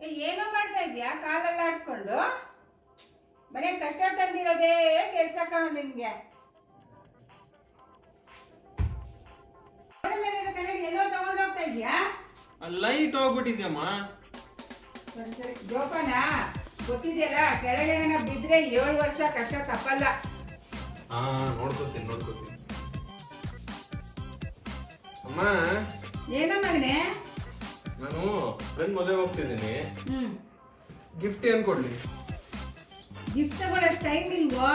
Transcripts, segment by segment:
ಏನೋ ಮಾಡ್ತಾ ಇದ್ಯಾ ಕಾಲೆಲ್ಲ ಆಡ್ಸ್ಕೊಂಡು ಮನೆ ಕಷ್ಟ ತಂದಿಡೋದೇ ಕೆಲಸ ಕಾಣೋ ನಿನ್ಗೆ. ಕನ್ನಡಿ ಎಲ್ಲೋ ತಗೊಂಡೋಗ್ತಾ ಇದ್ಯಾ? ಲೈಟ್ ಹೋಗ್ಬಿಟ್ಟಿದ್ಯಮ್ಮ. ಸರಿ ಜೋಪಾನ ಗೊತ್ತಿದೆಯಲ್ಲ, ಕೆಳಗೆ ಬಿದ್ರೆ 7 ವರ್ಷ ಕಷ್ಟ ತಪ್ಪಲ್ಲ. ನೋಡ್ಕೋತೀನಿ. ಅಮ್ಮ ಏನೋ ಮಗನೆ? ನಾನು ಫ್ರೆಂಡ್ ಮದುವೆ ಹೋಗ್ತಿದ್ದೀನಿ. ಗಿಫ್ಟ್ ಏನ್ ಕೊಡ್ಲಿ? ಗಿಫ್ಟ್ ತಗೊಳ್ಳೋಷ್ಟು ಟೈಮ್ ಇಲ್ವೋ?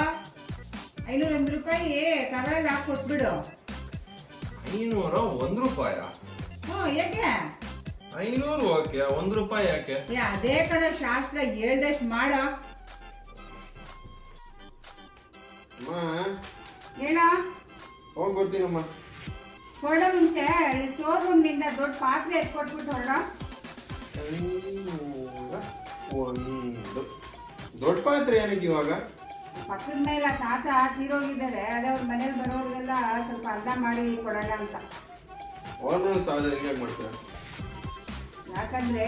501 ರೂಪಾಯಿ ಕವರಲ್ಲಿ ಹಾಕಿ ಕೊಟ್ಬಿಡು. 501 ರೂಪಾಯ? ಯಾಕೆ? 500 ಓಕೆ, 1 ರೂಪಾಯಿ ಯಾಕೆ? ಅದೇ ಕಣ ಶಾಸ್ತ್ರ ಹೇಳ್ದಷ್ಟು ಮಾಡೋ. ಅಮ್ಮ ಹೇಳ ಹೋಗಿ ಬರ್ತೀನಮ್ಮ. ಹೊರಡೋ ಮುಂಚೆ ಸ್ಟೋರ್ ರೂಮ್ ನಿಂದ ದೊಡ್ಡ ಪಾತ್ರೆ ಎತ್ಕೊಟ್ಬಿಟ್ಟು ಹೊರಡೋ. ದೊಡ್ಡ ಪಾತ್ರೆ ಏನಕ್ಕೆ ಇವಾಗ? ಪಕ್ಕದ ಮೇಲೆ ತಾತ ತೀರೋಗಿದ್ದಾರೆ, ಅದೇ ಅವ್ರ ಮನೇಲಿ ಬರೋರಿಗೆಲ್ಲ ಸ್ವಲ್ಪ ಅನ್ನ ಮಾಡಿ ಕೊಡೋಣ ಅಂತ. ಯಾಕಂದ್ರೆ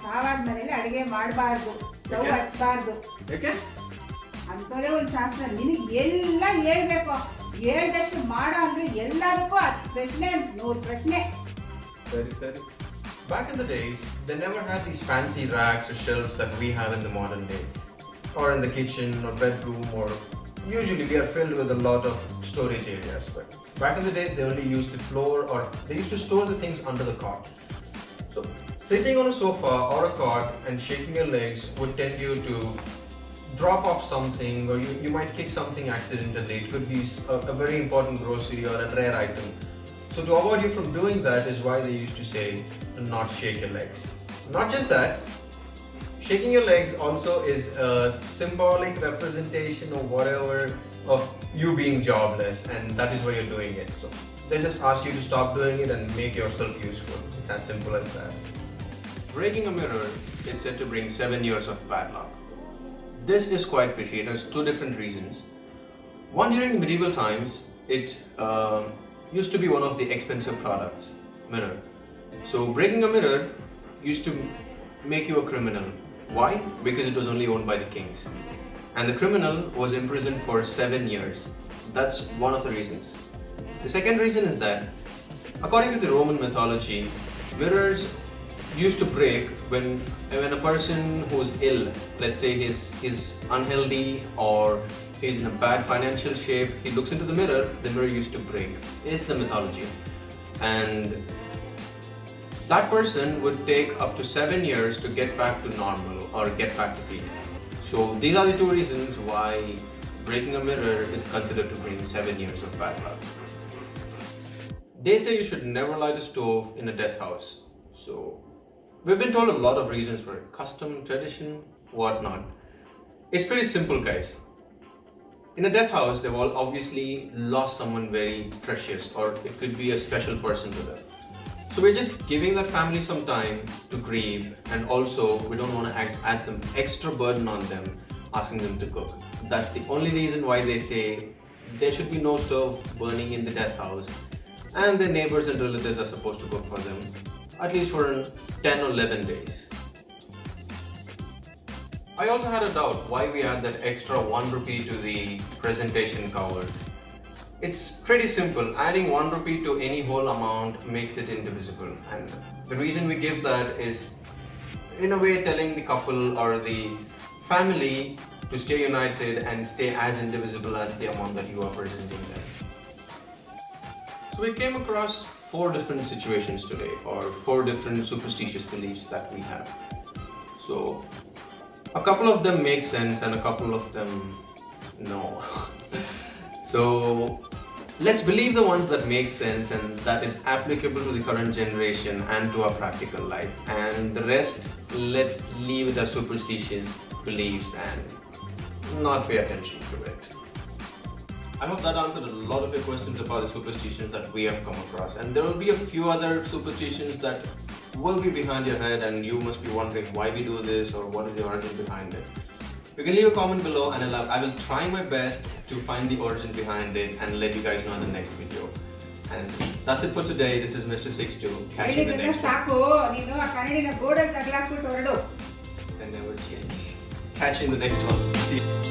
ಸಾವಾದ ಮನೇಲಿ ಅಡಿಗೆ ಮಾಡಬಾರ್ದು, ಸ್ಟವ್ ಹಚ್ಚಬಾರ್ದು. ಅಂತದೇ ಒಂದು ಶಾಸ್ತ್ರ. ನಿನಗೆ ಎಲ್ಲ ಹೇಳ್ಬೇಕು, ಹೇಳ್ದಷ್ಟು ಮಾಡೋ ಅಂದ್ರೆ ಎಲ್ಲದಕ್ಕೂ ಪ್ರಶ್ನೆ 100 ಪ್ರಶ್ನೆ. ಸರಿ. Back in the days, they never had these fancy racks or shelves that we have in the modern day, or in the kitchen or bedroom, or usually we are filled with a lot of storage areas. But back in the days, they only used the floor, or they used to store the things under the cot. So sitting on a sofa or a cot and shaking your legs would tend you to drop off something, or you might kick something accidentally. It could be a very important grocery or a rare item. So to avoid you from doing that is why they used to say to not shake your legs. Not just that, shaking your legs also is a symbolic representation of whatever of you being jobless, and that is why you're doing it. So they just ask you to stop doing it and make yourself useful. It's as simple as that. Breaking a mirror is said to bring 7 years of bad luck. This is quite fishy. It has 2 different reasons. One, during medieval times, it used to be one of the expensive products, mirror. So breaking a mirror used to make you a criminal. Why? Because it was only owned by the kings. And the criminal was imprisoned for 7 years. That's one of the reasons. The second reason is that, according to the Roman mythology, mirrors used to break when a person who's ill, let's say he's unhealthy or he's in a bad financial shape, he looks into the mirror used to break, is the mythology. And that person would take up to 7 years to get back to normal or get back to feet. So these are the 2 reasons why breaking a mirror is considered to bring 7 years of bad luck. They say you should never light a stove in a death house. So we've been told a lot of reasons for it. Custom, tradition, whatnot. It's pretty simple, guys. In a death house, they've all obviously lost someone very precious, or it could be a special person to them. So we're just giving that family some time to grieve, and also we don't want to add some extra burden on them, asking them to cook. That's the only reason why they say there should be no stove burning in the death house, and their neighbors and relatives are supposed to cook for them, at least for 10 or 11 days. I also had a doubt why we add that extra 1 rupee to the presentation cover. It's pretty simple. Adding 1 rupee to any whole amount makes it indivisible, and the reason we give that is, in a way, telling the couple or the family to stay united and stay as indivisible as the amount that you are presenting them. So we came across 4 different situations today, or 4 different superstitious beliefs that we have. So a couple of them make sense and a couple of them no. So let's believe the ones that make sense and that is applicable to the current generation and to our practical life, and the rest let's leave the superstitious beliefs and not pay attention to it. I hope that answered a lot of your questions about the superstitions that we have come across, and there will be a few other superstitions that will be behind your head and you must be wondering why we do this or what is the origin behind it. You can leave a comment below and I will try my best to find the origin behind it and let you guys know in the next video. And that's it for today. This is Mr. 62. Catch you in the next one. Catch you in the next one. See you.